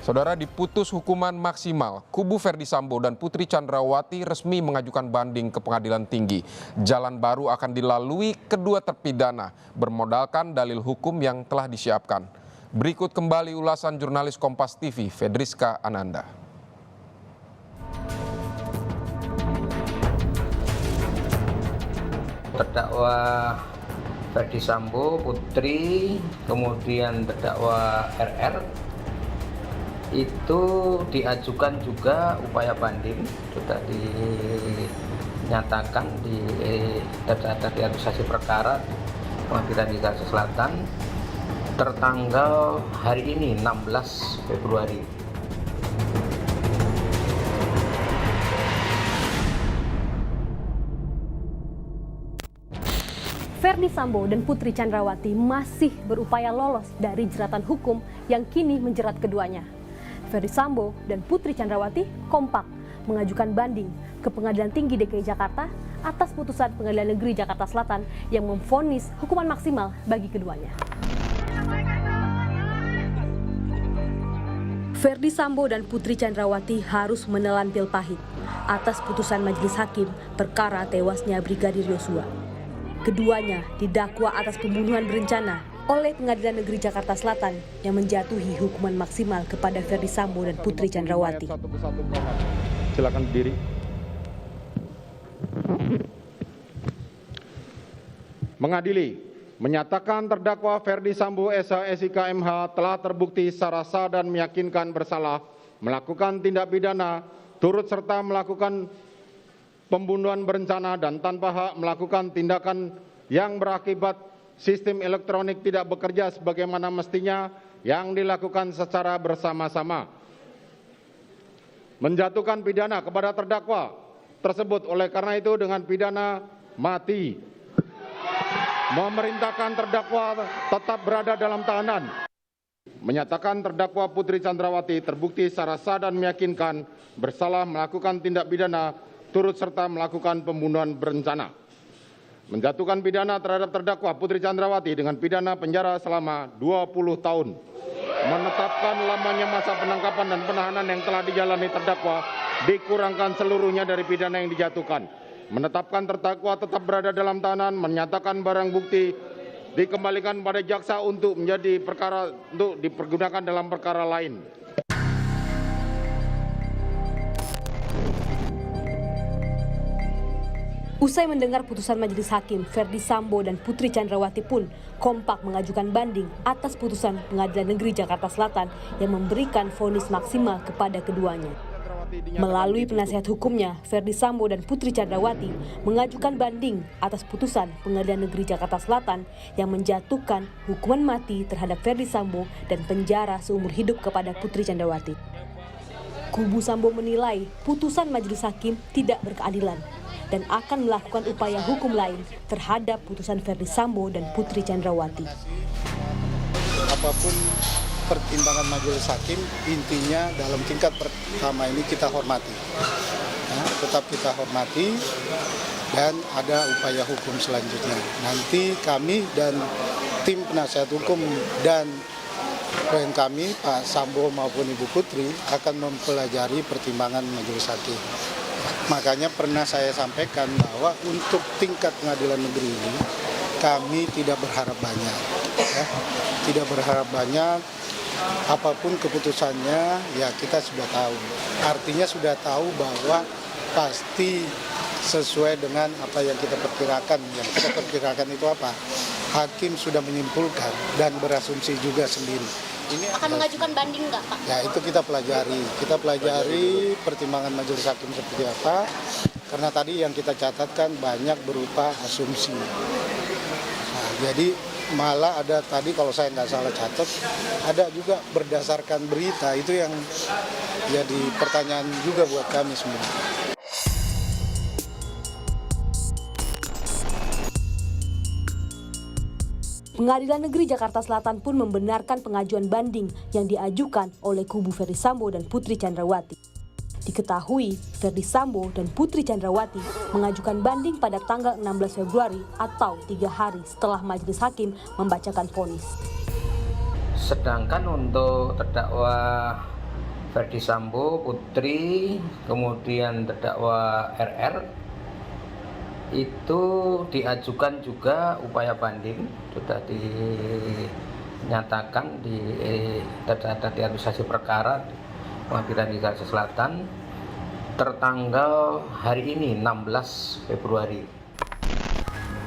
Saudara, diputus hukuman maksimal, kubu Ferdi Sambo dan Putri Chandrawati resmi mengajukan banding ke Pengadilan Tinggi. Jalan baru akan dilalui kedua terpidana bermodalkan dalil hukum yang telah disiapkan. Berikut kembali ulasan jurnalis Kompas TV, Fedriska Ananda. Terdakwa Ferdi Sambo, Putri, kemudian terdakwa RR itu diajukan juga upaya banding, sudah dinyatakan di administrasi perkara Pengadilan Negeri Jakarta Selatan tertanggal hari ini 16 Februari. Ferdi Sambo dan Putri Chandrawati masih berupaya lolos dari jeratan hukum yang kini menjerat keduanya. Ferdi Sambo dan Putri Chandrawati kompak mengajukan banding ke Pengadilan Tinggi DKI Jakarta atas putusan Pengadilan Negeri Jakarta Selatan yang memvonis hukuman maksimal bagi keduanya. Ferdi Sambo dan Putri Chandrawati harus menelan pil pahit atas putusan majelis hakim perkara tewasnya Brigadir Yosua. Keduanya didakwa atas pembunuhan berencana oleh Pengadilan Negeri Jakarta Selatan yang menjatuhi hukuman maksimal kepada Ferdi Sambo dan Putri Chandrawati. Silakan berdiri. Mengadili, menyatakan terdakwa Ferdi Sambo SH SIK MH telah terbukti secara sah dan meyakinkan bersalah melakukan tindak pidana turut serta melakukan pembunuhan berencana dan tanpa hak melakukan tindakan yang berakibat sistem elektronik tidak bekerja sebagaimana mestinya yang dilakukan secara bersama-sama. Menjatuhkan pidana kepada terdakwa tersebut oleh karena itu dengan pidana mati. Memerintahkan terdakwa tetap berada dalam tahanan. Menyatakan terdakwa Putri Chandrawati terbukti secara sah dan meyakinkan bersalah melakukan tindak pidana turut serta melakukan pembunuhan berencana. Menjatuhkan pidana terhadap terdakwa Putri Chandrawati dengan pidana penjara selama 20 tahun. Menetapkan lamanya masa penangkapan dan penahanan yang telah dijalani terdakwa dikurangkan seluruhnya dari pidana yang dijatuhkan. Menetapkan terdakwa tetap berada dalam tahanan, menyatakan barang bukti dikembalikan pada jaksa untuk menjadi perkara untuk dipergunakan dalam perkara lain. Usai mendengar putusan majelis hakim, Ferdi Sambo dan Putri Chandrawati pun kompak mengajukan banding atas putusan Pengadilan Negeri Jakarta Selatan yang memberikan vonis maksimal kepada keduanya. Melalui penasihat hukumnya, Ferdi Sambo dan Putri Chandrawati mengajukan banding atas putusan Pengadilan Negeri Jakarta Selatan yang menjatuhkan hukuman mati terhadap Ferdi Sambo dan penjara seumur hidup kepada Putri Chandrawati. Kubu Sambo menilai putusan majelis hakim tidak berkeadilan dan akan melakukan upaya hukum lain terhadap putusan Ferdi Sambo dan Putri Chandrawati. Apapun pertimbangan majelis hakim, intinya dalam tingkat pertama ini kita hormati. Tetap kita hormati dan ada upaya hukum selanjutnya. Nanti kami dan tim penasihat hukum dan klien kami, Pak Sambo maupun Ibu Putri, akan mempelajari pertimbangan majelis hakim. Makanya pernah saya sampaikan bahwa untuk tingkat pengadilan negeri ini kami tidak berharap banyak, tidak berharap banyak. Apapun keputusannya ya kita sudah tahu. Artinya sudah tahu bahwa pasti sesuai dengan apa yang kita perkirakan. Yang kita perkirakan itu apa? Hakim sudah menyimpulkan dan berasumsi juga sendiri. Ini akan mengajukan banding nggak, Pak? Ya itu kita pelajari. Kita pelajari pertimbangan majelis hakim seperti apa. Karena tadi yang kita catatkan banyak berupa asumsi. Nah, jadi malah ada tadi kalau saya nggak salah catat, ada juga berdasarkan berita itu yang jadi pertanyaan juga buat kami semua. Pengadilan Negeri Jakarta Selatan pun membenarkan pengajuan banding yang diajukan oleh kubu Ferdi Sambo dan Putri Chandrawati. Diketahui, Ferdi Sambo dan Putri Chandrawati mengajukan banding pada tanggal 16 Februari atau 3 hari setelah majelis hakim membacakan vonis. Sedangkan untuk terdakwa Ferdi Sambo, Putri, kemudian terdakwa RR itu diajukan juga upaya banding, sudah dinyatakan tercatat di administrasi perkara Pengadilan Negeri Jakarta Selatan tertanggal hari ini 16 Februari.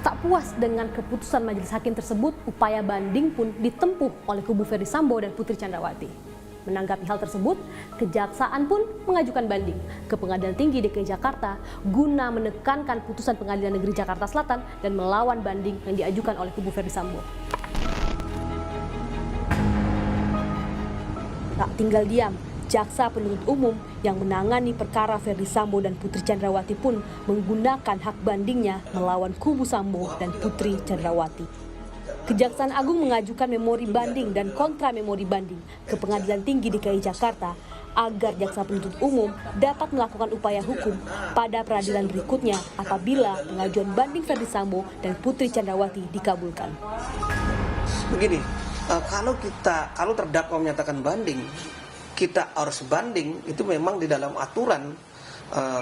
Tak puas dengan keputusan majelis hakim tersebut, upaya banding pun ditempuh oleh kubu Ferdi Sambo dan Putri Chandrawati. Menanggapi hal tersebut, Kejaksaan pun mengajukan banding ke Pengadilan Tinggi DKI Jakarta guna menekankan putusan Pengadilan Negeri Jakarta Selatan dan melawan banding yang diajukan oleh kubu Ferdi Sambo. Tak tinggal diam, Jaksa Penuntut Umum yang menangani perkara Ferdi Sambo dan Putri Chandrawati pun menggunakan hak bandingnya melawan kubu Sambo dan Putri Chandrawati. Kejaksaan Agung mengajukan memori banding dan kontra memori banding ke Pengadilan Tinggi DKI Jakarta agar Jaksa Penuntut Umum dapat melakukan upaya hukum pada peradilan berikutnya apabila pengajuan banding Ferdi Sambo dan Putri Chandrawati dikabulkan. Begini, kalau terdakwa menyatakan banding, kita harus banding, itu memang di dalam aturan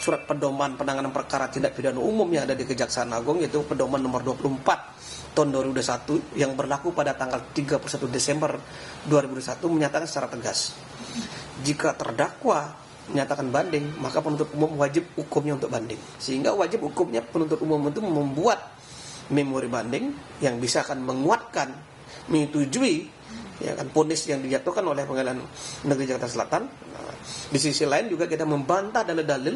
surat pedoman penanganan perkara tindak pidana umum yang ada di Kejaksaan Agung, yaitu pedoman nomor 24 tahun 2021 yang berlaku pada tanggal 31 Desember 2001 menyatakan secara tegas, jika terdakwa menyatakan banding, maka penuntut umum wajib hukumnya untuk banding. Sehingga wajib hukumnya penuntut umum itu membuat memori banding yang bisa akan menguatkan, menyetujui ya kan vonis yang dijatuhkan oleh Pengadilan Negeri Jakarta Selatan. Nah, di sisi lain juga kita membantah dalil-dalil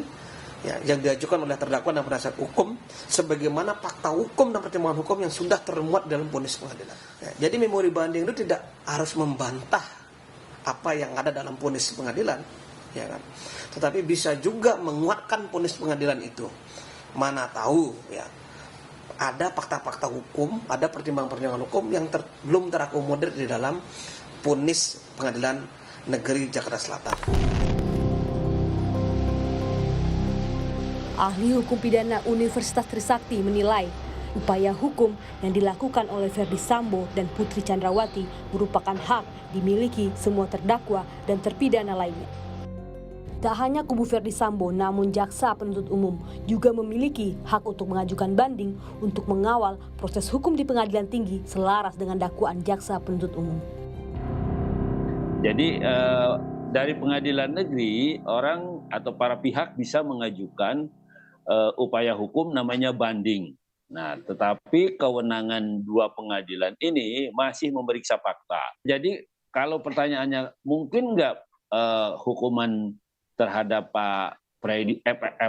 ya, yang diajukan oleh terdakwa dan penasihat hukum sebagaimana fakta hukum dan pertimbangan hukum yang sudah termuat dalam vonis pengadilan. Ya, jadi memori banding itu tidak harus membantah apa yang ada dalam vonis pengadilan, ya kan? Tetapi bisa juga menguatkan vonis pengadilan itu. Mana tahu ya, ada fakta-fakta hukum, ada pertimbangan-pertimbangan hukum yang belum terakomodir di dalam vonis Pengadilan Negeri Jakarta Selatan. Ahli Hukum Pidana Universitas Trisakti menilai upaya hukum yang dilakukan oleh Ferdi Sambo dan Putri Chandrawati merupakan hak dimiliki semua terdakwa dan terpidana lainnya. Tak hanya kubu Ferdi Sambo, namun Jaksa Penuntut Umum juga memiliki hak untuk mengajukan banding untuk mengawal proses hukum di Pengadilan Tinggi selaras dengan dakwaan Jaksa Penuntut Umum. Jadi dari pengadilan negeri, orang atau para pihak bisa mengajukan upaya hukum namanya banding. Nah, tetapi kewenangan dua pengadilan ini masih memeriksa fakta. Jadi kalau pertanyaannya mungkin nggak hukuman terhadap Pak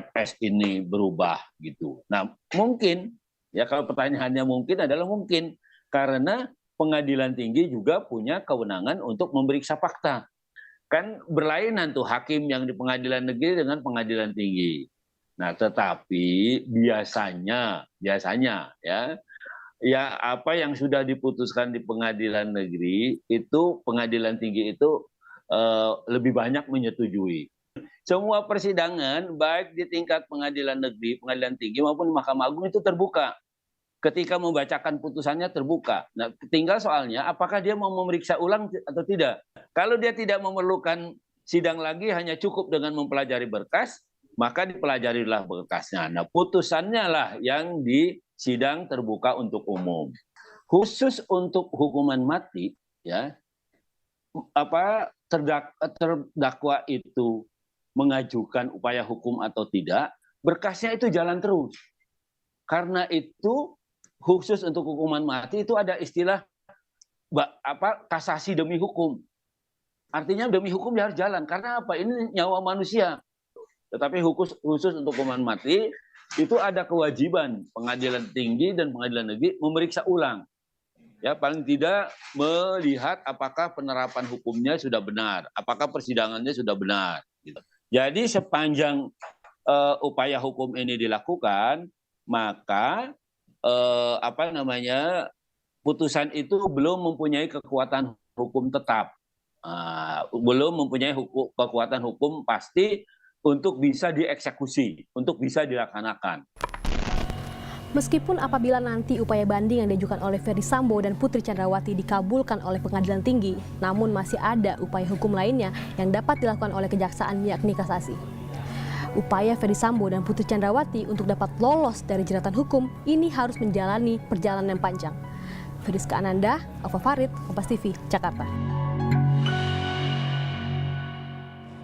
FS ini berubah gitu. Nah, mungkin ya, kalau pertanyaannya mungkin adalah mungkin karena Pengadilan Tinggi juga punya kewenangan untuk memeriksa fakta. Kan berlainan tuh hakim yang di Pengadilan Negeri dengan Pengadilan Tinggi. Nah, tetapi biasanya ya apa yang sudah diputuskan di Pengadilan Negeri itu Pengadilan Tinggi itu lebih banyak menyetujui. Semua persidangan baik di tingkat Pengadilan Negeri, Pengadilan Tinggi maupun Mahkamah Agung itu terbuka. Ketika membacakan putusannya terbuka. Nah, tinggal soalnya apakah dia mau memeriksa ulang atau tidak. Kalau dia tidak memerlukan sidang lagi, hanya cukup dengan mempelajari berkas, maka dipelajarilah berkasnya. Nah, putusannya lah yang di sidang terbuka untuk umum. Khusus untuk hukuman mati, ya, terdakwa itu mengajukan upaya hukum atau tidak, berkasnya itu jalan terus. Karena itu khusus untuk hukuman mati itu ada istilah kasasi demi hukum. Artinya demi hukum dia harus jalan. Karena apa? Ini nyawa manusia. Tetapi khusus untuk hukuman mati itu ada kewajiban Pengadilan Tinggi dan Pengadilan Negeri memeriksa ulang. Ya, paling tidak melihat apakah penerapan hukumnya sudah benar, apakah persidangannya sudah benar. Gitu. Jadi sepanjang upaya hukum ini dilakukan, maka putusan itu belum mempunyai kekuatan hukum tetap, belum mempunyai kekuatan hukum pasti untuk bisa dieksekusi, untuk bisa dilaksanakan. Meskipun apabila nanti upaya banding yang diajukan oleh Ferdi Sambo dan Putri Chandrawati dikabulkan oleh Pengadilan Tinggi, namun masih ada upaya hukum lainnya yang dapat dilakukan oleh kejaksaan, yakni kasasi. Upaya Ferdi Sambo dan Putri Chandrawati untuk dapat lolos dari jeratan hukum ini harus menjalani perjalanan yang panjang. Feriska Ananda, Alfa Farid, Kompas TV, Jakarta.